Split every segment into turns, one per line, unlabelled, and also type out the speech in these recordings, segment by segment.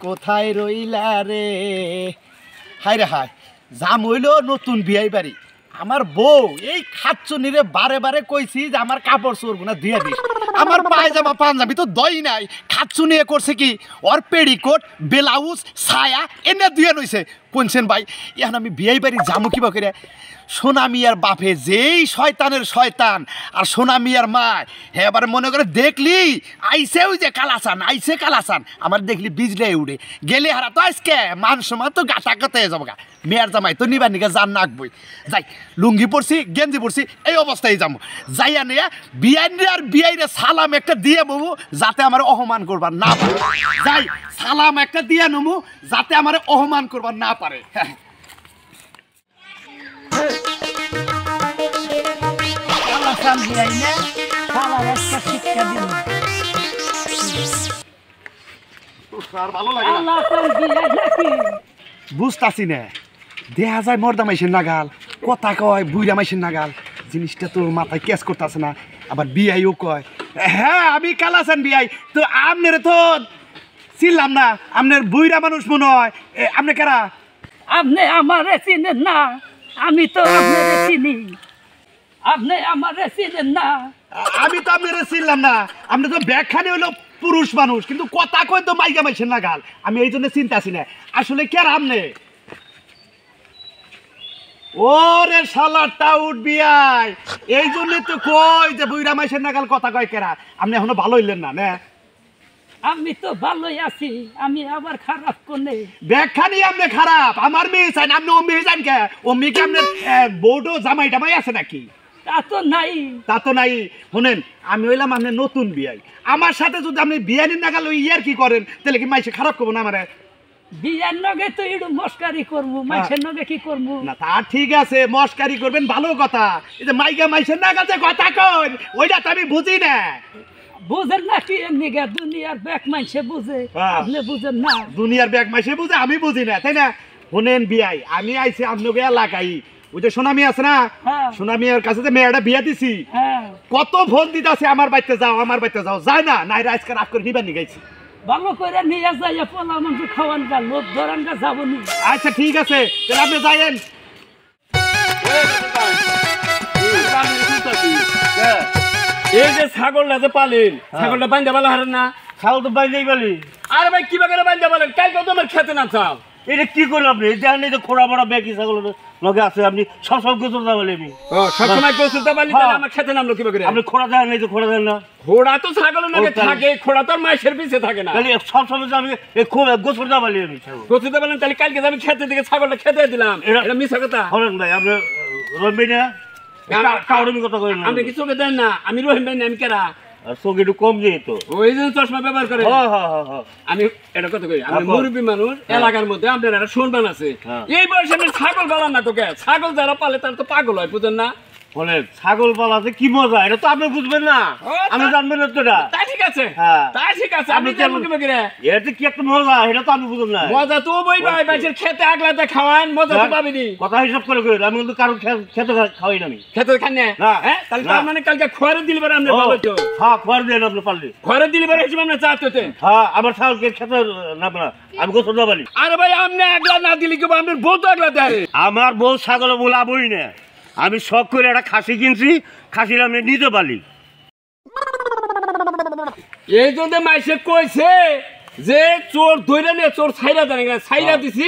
কোথায় রইলা রে হায় রে হায় জাম হইল নতুন বিয়াই বাড়ি আমার বউ এই খাচ্চুনিরে বারে বারে কইছি যে আমার কাপড় চোরগুনা ধুয়ে দিস আমার পায়জামা পাঞ্জাবি তো দই নাই খাচ্চুনি করছে কি ওর পেডিকোট ব্লাউজ ছায়া এনে ধুয়ে নইছে কোনছেন ভাই এখন আমি বিয়াই বাড়ি জামু কিবা করে সোনা মিয়ার বাপে যেই শয়তানের শয়তান আর সোনা মিয়ার মা হ্যাঁ এবার মনে করে দেখলি আইসে ওই যে কালাসান আইসে কালাসান আমার দেখলি বিজলে উড়ে গেলে হারা তো আজকে মান সময় তো গাটা কতে যাবো গা মেয়ার জামাই তো নিবার নিকে জান নাকবই যাই লুঙ্গি পরছি গেঞ্জি পরছি এই অবস্থায় যাবো যাইয়া নিয়ে বিয়াইনে আর বিয়াইরে সালাম একটা দিয়ে বমু যাতে আমার অপমান করবার না পারে যাই সালাম একটা দিয়ে নমু যাতে আমার অপমান করবার না পারে হ্যাঁ বুঝতাছি না দেখা যায় মর্দা মাইসের নাগাল কথা কয় বুইরা মাইসের নাগাল জিনিসটা তো মাথায় ক্যাচ করতেছে না আবার বিআইও কয় হ্যাঁ আমি কালাসান বিআই তো আপনার তো চিনলাম না আপনার বুইরা মানুষ মনে হয় আপনি কারা
আপনি আমারে চিনেন না আমি তো আপনারে চিনি আপনি আমারে চিনেন না
আমি তো আপনারে চিনলাম না আপনি তো ব্যাখ্যানে হলো পুরুষ মানুষ কিন্তু কথা কয় তো মাইগা মাইসের নাগাল আমি এই জন্য চিন্তাছি না আসলে কে আপনি ওরে শালা টাউট বিআই এই জন্য তো কই যে বুইরা মাইসের নাগাল কথা কয় কেরা আপনি এখনো ভালো হইলেন না না
আমি তো ভালোই আছি আমি আবার খারাপ কোনে
ব্যাখ্যা নিয়ে আপনি খারাপ আমার মেয়ে চাই আপনি ও মেয়ে যান কে ও মেয়েকে আপনার বউটো জামাই টামাই আছে নাকি
তা তো নাই
শুনেন আমি হইলাম আপনি নতুন বিয়াই আমার সাথে যদি আপনি বিয়ানির নাগাল ওই ইয়ার কি করেন তাহলে কি মাইসে খারাপ করবো না আমার
বিয়ার নগে তো একটু মস্কারি করবো মাইসের নগে কি করবো
না তা ঠিক আছে মস্কারি করবেন ভালো কথা এই যে মাইকা মাইসের নাগাল যে কথা কন ওইটা তো আমি বুঝি না
বুঝেন না কি এমনি গে দুনিয়ার ব্যাক মাইসে বুঝে আপনি বুঝেন না
দুনিয়ার ব্যাক মাইসে বুঝে আমি বুঝি না তাই না শুনেন বিয়াই আমি আইছি আপনাকে এলাকায় ওই যে সোনামি আছে না সোনামিয়ার কাছে যে মেয়েটা বিয়া দিছি কত ফোন দিতে আছে আমার বাড়িতে যাও যায় না নাইরা আজকে রাত করে নিবার নিগাইছি
ভালো করে নিয়ে যাইয়া পোলা মাংস খাওয়ান গা লোক ধরান গা যাবো নি
আচ্ছা ঠিক আছে তাহলে আপনি যাইয়েন
এই যে ছাগলটা যে পালেন ছাগলটা বান্ধা পালা হারেন না ছাগল তো বান্ধেই পালি আরে ভাই কিভাবে করে বান্ধা পালেন কালকে তো আমার খেতে না চাও এটা কি করলো আপনি দেখেন এই যে খোড়া বড়া ব্যাগি ছাগল লগে আছে আপনি সব গোসল দা বলে আমি সবসময় গোসল দা বলি তাহলে আমার খেতে নামলো কিভাবে করে আপনি খোড়া দেন এই যে খোড়া দেন না খোড়া তো ছাগলের লগে থাকে খোড়া তো মাইসের পিছে থাকে না তাহলে সব সময় আমি এই গোসল দা বলি আমি গোসল দা বলেন তাহলে কালকে আমি খেতে দিকে ছাগলটা খেতে দিলাম এটা মিছা কথা হলেন ভাই আপনি রবি না কাউরমি কথা কই না আপনি কি চোখে দেন না আমি রহিম ভাই আমি কেরা চোখ একটু কম যেত ওই যে চশমা ব্যবহার করে আমি এটা কথা কই আমি মুরব্বী মানুষ এলাকার মধ্যে আপনার একটা সম্মান আছে এই বয়সে আপনি ছাগল পালান না তোকে ছাগল যারা পালে তারা তো পাগল হয় বুঝেন না বলে ছাগল পালাতে কি মজা এটা তো আপনি বুঝবেন না আমি জানবেন না তোটা তাই ঠিক আছে তাই ঠিক আছে আপনি কেমন কি বলে এটা কি একটা মজা এটা তো আপনি বুঝেন না মজা তো বই ভাই বাইছের খেতে আগলাতে খাওয়ান মজা তো পাবিনি কথা হিসাব করে কই আমি কিন্তু কারো খেতে খাওয়াই না আমি খেতে খান না হ্যাঁ তাহলে তার মানে কালকে খোয়ারে দিলে পারে আপনি ভালো তো হ্যাঁ খোয়ারে দেন আপনি পারলে খোয়ারে দিলে পারে হিসাব আপনি চাইতে হ্যাঁ আমার ছাগলকে খেতে না না আমি গোসল না বলি আরে ভাই আপনি আগলা না দিলে কি আপনার বউ তো আগলা দেয় আমার বউ ছাগল বলাবই না আমি শখ করে একটা খাসি কিনছি খাসির আমি নিতে পারি এই জন্য মাইসে কইছে যে চোর ধরে নে চোর ছাইরা দেন ছাইরা দিছি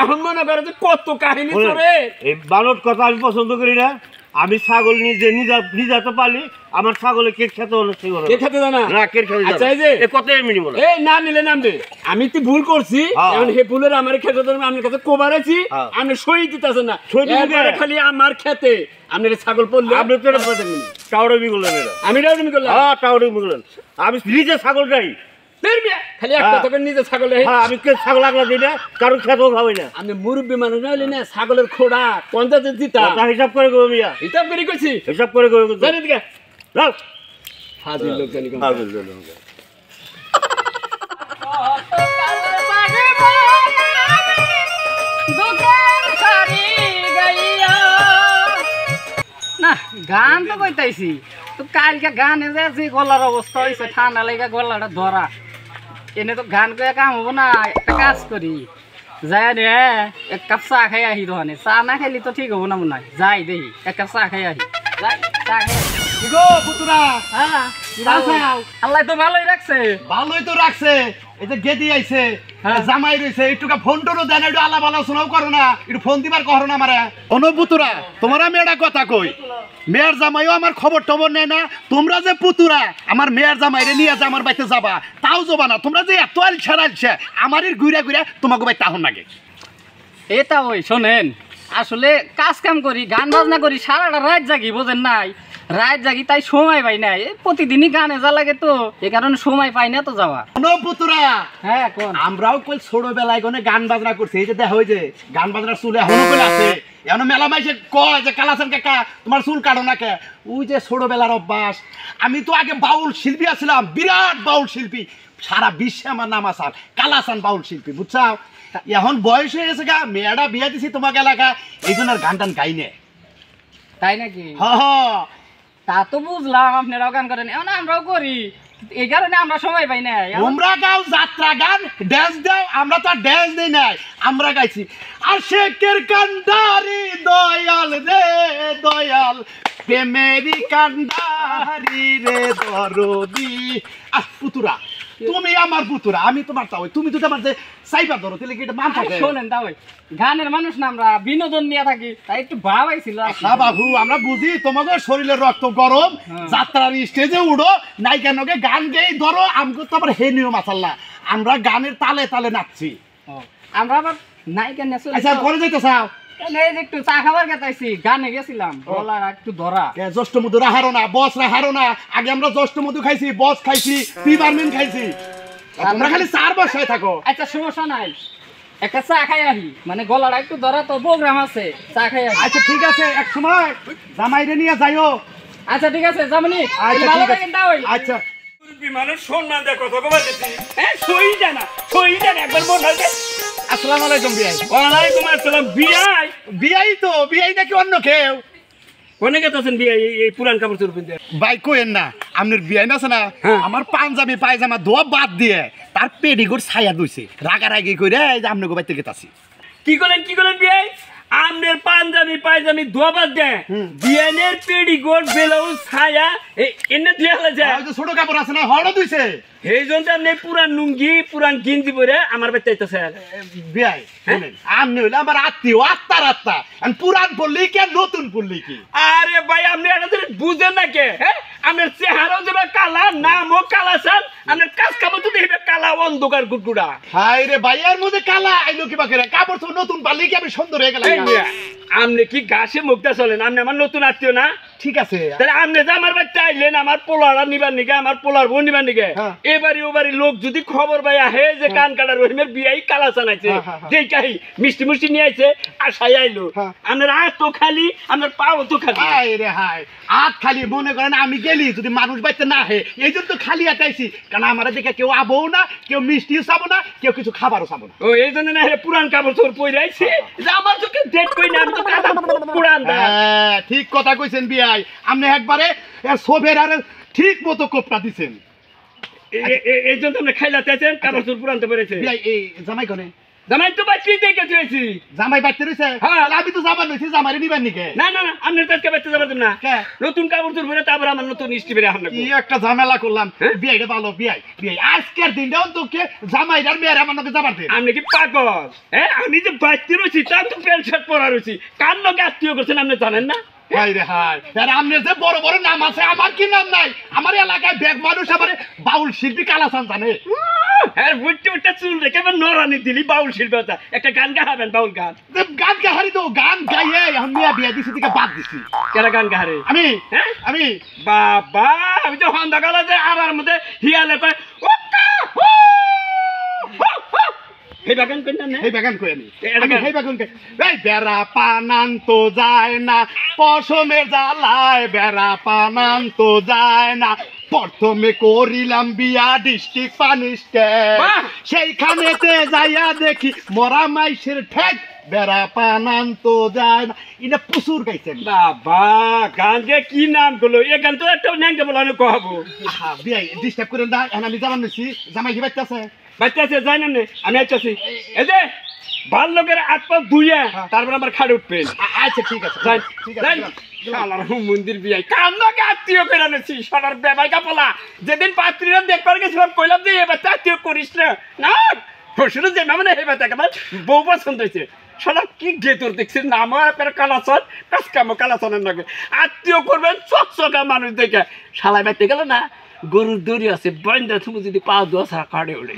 এখন মনে করে যে কত কাহিনী চোরে এই বালট কথা আমি পছন্দ করি না আমি ছাগল নিজে তো পালি আমার ছাগলে কে খেতে হলো কে খেতে জানা না কে খেতে আচ্ছা এই যে কত এমনি বলো এই না নিলে নাম দে আমি তো ভুল করছি এখন হে ভুলের আমার খেতে তো আমি কাছে কোবারেছি আমি সই দিতেছেন না সই দিতে খালি আমার খেতে আপনি ছাগল পড়লে আপনি তো টাউরমি করলেন আমি টাউরমি করলাম হ্যাঁ টাউরমি করলেন আমি নিজে ছাগল যাই খালি একটা তোকে নিজে ছাগল আমি ছাগল আগলা দিই না কারণ খেতেও খাওয়াই না আমি মুরব্বী মানুষ না হইলে না ছাগলের খোড়া 50 দিতা হিসাব করে গো মিয়া হিসাব করে কইছি হিসাব করে গো জানি দিকে লাও হাজির লোক জানি কোন হাজির লোক
না গান তো কইতাইছি তো কালকে গানে যে গলার অবস্থা হইছে ঠান্ডা লাগা গলাটা ধরা এনে তো গান করে কাম হবো না, একটা কাজ করি যাই রে এক কাপ চা খাই আহি দোকানে, চা না খাইলে তো ঠিক হবো না মনে হয়, যাই দেখি এক কাপ চা খাই আহি, যাই চা খাই আহি।
গো পুতুরা
হ্যাঁ আল্লাহ তো ভালোই রাখছে।
ভালোই তো রাখছে, এই যে গেদি আইছে
হ্যাঁ।
জামাই রইছে, একটুকা ফোন টোনও দেন, একটু আলাপ আলোচনাও করো না, একটু ফোন দিবার করো না আমারে। অনুপুতুরা তোমার আমি একটা কথা কই, মেয়ের জামাইও আমার খবর টবর নেয় না, তোমরা যে পুতুরা আমার মেয়ের জামাইরে নিয়ে যে আমার বাড়িতে যাবা তাও যাবা না, তোমরা যে এত আলছে আমারই ঘুরে ঘুরে তোমাকে বাড়ি তাহন লাগে।
এটা ওই শোনেন, আসলে কাজ কাম করি, গান বাজনা করি, সারাটা রাত জাগি, বোঝেন নাই, রাত জাগি, তাই সময় পাই না, এই প্রতিদিনই গানে যা লাগে তো, এই কারণে সময় পাই না তো যাওয়া।
অনুপুতুরা
হ্যাঁ কোন
আমরাও কই ছোটবেলায় কোনে গান বাজনা করছি, এই যে দেখো ওই যে গান বাজনার চুল এখনো কই আছে, এখন মেলা মাইসে কয় যে কালাসান কাকা তোমার চুল কাটো না কে, ওই যে ছোটবেলার অভ্যাস। আমি তো আগে বাউল শিল্পী আছিলাম, বিরাট বাউল শিল্পী, সারা বিশ্বে আমার নাম আসার কালাসান বাউল শিল্পী, বুঝছাও। এখন বয়স হয়ে গেছে গা, মেয়েটা বিয়া দিছি তোমাকে এলাকা, এই জন্য আর গান টান গাই নে।
তাই নাকি?
হ হ
তা তো বুঝলাম আপনারাও গান করেন, এখন আমরাও করি, এই কারণে আমরা সময় পাই না।
তোমরা গাও যাত্রা গান, ড্যান্স দাও, আমরা তো আর ড্যান্স দেই নাই, আমরা গাইছি আশেকের কান্ডারি দয়াল রে দয়াল, প্রেমেরি কান্ডারি রে দরদি। আহ পুতুরা তুমি আমার পুতুরা, আমি তোমার তাও, তুমি যদি আমার যে সাইবা ধরো তাহলে কি এটা মান থাকে?
শোনেন তা ওই গানের মানুষ না, আমরা বিনোদন নিয়ে থাকি, তাই একটু ভাবাইছিল।
হ্যাঁ বাবু, আমরা বুঝি তোমাদের শরীরের রক্ত গরম, যাত্রার স্টেজে উঠো নায়িকা নকে গান গেই ধরো, আমগো তো আবার হে নিয়ম আসাল্লা, আমরা গানের তালে তালে নাচছি।
আমরা আবার নায়িকা নেছো।
আচ্ছা করে যাইতে চাও?
এই যে একটু চা খাবার গেতাইছি, গানে গেছিলাম, গলা একটু ধরা।
জ্যৈষ্ঠ মধু রাহারো না, বস রাহারো না, আগে আমরা জ্যৈষ্ঠ মধু খাইছি, বস খাইছি, পিপারমেন্ট খাইছি, আর তোমরা খালি 4 বর্ষায় থাকো।
আচ্ছা সমস্যা নাই, একটা চা খাই আহি, মানে গলাটা একটু ধরা তো, প্রোগ্রাম আছে, চা খাই আহি।
আচ্ছা ঠিক আছে, এক সময় জামাইরে নিয়ে যাইও।
আচ্ছা ঠিক আছে জামানি,
আচ্ছা
ভালো
ঠিক
থাকেন তা ওই।
আছে, আচ্ছা
মানুষ সম্মান দেয় কথা কবার গেছি, হ্যাঁ সই জানা সই জানা একবার মন হয়েছে।
আসসালামু আলাইকুম বিয়াই।
ওয়ালাইকুম আসসালাম। বিয়াই
বিয়াই তো, বিয়াই নাকি অন্য কেউ?
অনেকে তো আছেন বিয়াই, এই পুরান কাপড় চোপড় পিনতে।
ভাই কোয়েন না, আপনার বিয়াই না আছে না,
হ্যাঁ।
আমার পাঞ্জাবি পায়জামা ধোয়া বাদ দিয়ে তার পেডিগোর ছায়া দইছে, রাগারাগি কইরা এই যে আপনাকে বাইতে গেতাছি।
কি করলেন বিয়াই? আমনের পাঞ্জাবি পায়জামি ধোয়া বাদ দেয়, বিয়ানের পেডিকোট ব্লাউজ ছায়া এনে দিয়ে যায়,
ওই যে ছোট কাপড় আছে না, হড় দইছে।
এই জন্য আপনি পুরান লুঙ্গি পুরান গিঞ্জি পরে আমার বাড়িতে আইতেছে।
বিয়াই শুনেন, আপনি হইলে আমার আত্মীয়, আত্মার আত্মা, আর পুরান পড়লি কি আর নতুন পড়লি কি?
আরে ভাই আপনি এটা তো বুঝেন না কে? হ্যাঁ আপনার চেহারাও যাবে কালা, নামও কালা, স্যার আপনার কাজ কাপড় তো দেখবে কালা, অন্ধকার গুটগুড়া।
হাই রে ভাইয়ার মধ্যে কালা আইলো কি বাকি রে, কাপড় তো নতুন পারলি কি আমি সুন্দর হয়ে গেলাম?
আপনি কি ঘাসে মুক্তা চলেন? আপনি আমার নতুন আত্মীয় না?
ঠিক আছে,
তাহলে আপনি যে আমার বাড়িতে আইলেন আমার পোলারা নিবার নিকে, আমার পোলার বোন নিবার নিকে,
হ্যাঁ।
এবারে ওবারে লোক যদি খবর পাই আহে যে কান কাটা রহিমের বিয়াই কালা চানাইছে,
হ্যাঁ।
দেখাই মিষ্টি মিষ্টি নিয়ে আইছে, আশাই আইলো,
হ্যাঁ।
আপনার হাত তো খালি, আপনার পাও তো খালি।
হাই রে হাই, হাত খালি মনে করেন আমি গেলি যদি মানুষ বাইতে না হে, এই জন্য তো খালি হাতাইছি, কারণ আমার দেখে কেউ আবও না, কেউ মিষ্টিও চাবো না, কেউ কিছু খাবারও চাবো না।
ও এই জন্য না হে পুরান কাপড় চোপড় পরে আইছে, যে আমার চোখে ডেট কই না, আমি তো কাদা পুরান দা।
হ্যাঁ, ঠিক কথা কইছেন বিয়াই, আপনি একবারে সোফের আরে ঠিক মতো কোপটা দিছেন।
এই জন্য আপনি খাইলাতে আছেন, কাপড় চোপড় পুরানতে পেরেছে।
বিয়াই এই জামাই কোনে?
জামাই তো বাচ্চি দেখে চলেছি।
জামাই বাইতে রইছে?
হ্যাঁ।
তাহলে আমি তো যাবার নইছি, জামাইরে নিবেন নিকে?
না আপনি তো আজকে বাচ্চা যাবেন না,
কে?
নতুন কাপড় চোপড় পরে তারপর আমার নতুন ইস্টি বেরে হামলা
কি একটা ঝামেলা করলাম। বিয়াইটা ভালো, বিয়াই আজকের দিনটা অন্তকে জামাই আর মেয়ের আমার নকে যাবার দেন।
আপনি কি পাগল? হ্যাঁ আমি যে বাচ্চা রয়েছি তার তো প্যান্ট শার্ট পরা রয়েছি, কার নকে আত্মীয় করছেন আপনি জানেন না?
হাই রে হাই, আর আপনার যে বড় বড় নাম আছে, আমার কি নাম নাই? আমার এলাকায় ব্যাগ মানুষ আমার বাউল শিল্পী কালাসান জানে।
হ্যাঁ বুঝতে বুঝতে চুল রেখে আবার নরানি দিলি বাউল শিল্পতা, একটা গান গাহাবেন বাউল গান।
যে গান গাহারি তো গান গাইয়ে এখন মিয়া বিয়া দিছি দিকে বাদ দিছি।
কেরা গান গাহারে?
আমি
হ্যাঁ
আমি
বাবা আমি তো হন্দা গলা যে আমার মধ্যে হিয়ালে পায় এই বাগান কই না?
এই বাগান কই আমি
এটা গান।
এই বাগান কই এই বেড়া পানান তো যায় না পশমের জ্বালায়, বেড়া পানান তো যায় না, প্রথমে করিলাম বিয়া ডিস্ট্রিক্ট পানিশকে,
বাহ!
সেইখানেতে যাইয়া দেখি মরা মাইসের ঠেক বেড়া পানান তো যায় না এটা প্রচুর গাইছেন
বাবা গান যে কি নাম করলো এ গান তো একটা ন্যাংটা বলা আমি কহাবো
বিয়াই ডিস্টার্ব করেন না এখন আমি জানান নিছি জামাই কি বাচ্চা
বাচ্চা আছে যাই না আমি আইতাছি এই যে ভাল লোকের আট পা ধুইয়া তারপর আমার খাড়ে উঠবেন
আচ্ছা ঠিক আছে
যাই
ঠিক
যাই
আছে
শালার মন্দির বিয়াই কান্নাকে আত্মীয় করে আনেছি শালার বেবাইকা পোলা যেদিন পাত্রীরা দেখবার গেছিলাম কইলাম যে এবার আত্মীয় করিস না না শ্বশুরের যে মানে এবার দেখ আমার বউ পছন্দ হয়েছে শালা কি গেতর দেখছি নাম আপনার কালাচন কাজকামো কালাচনের নাকি আত্মীয় করবেন চকচকা মানুষ দেখে শালা বেঁচে গেল না গরুর দড়ি আছে বন্ধা তুমি যদি পা দোয়া কাড়ে ওড়ে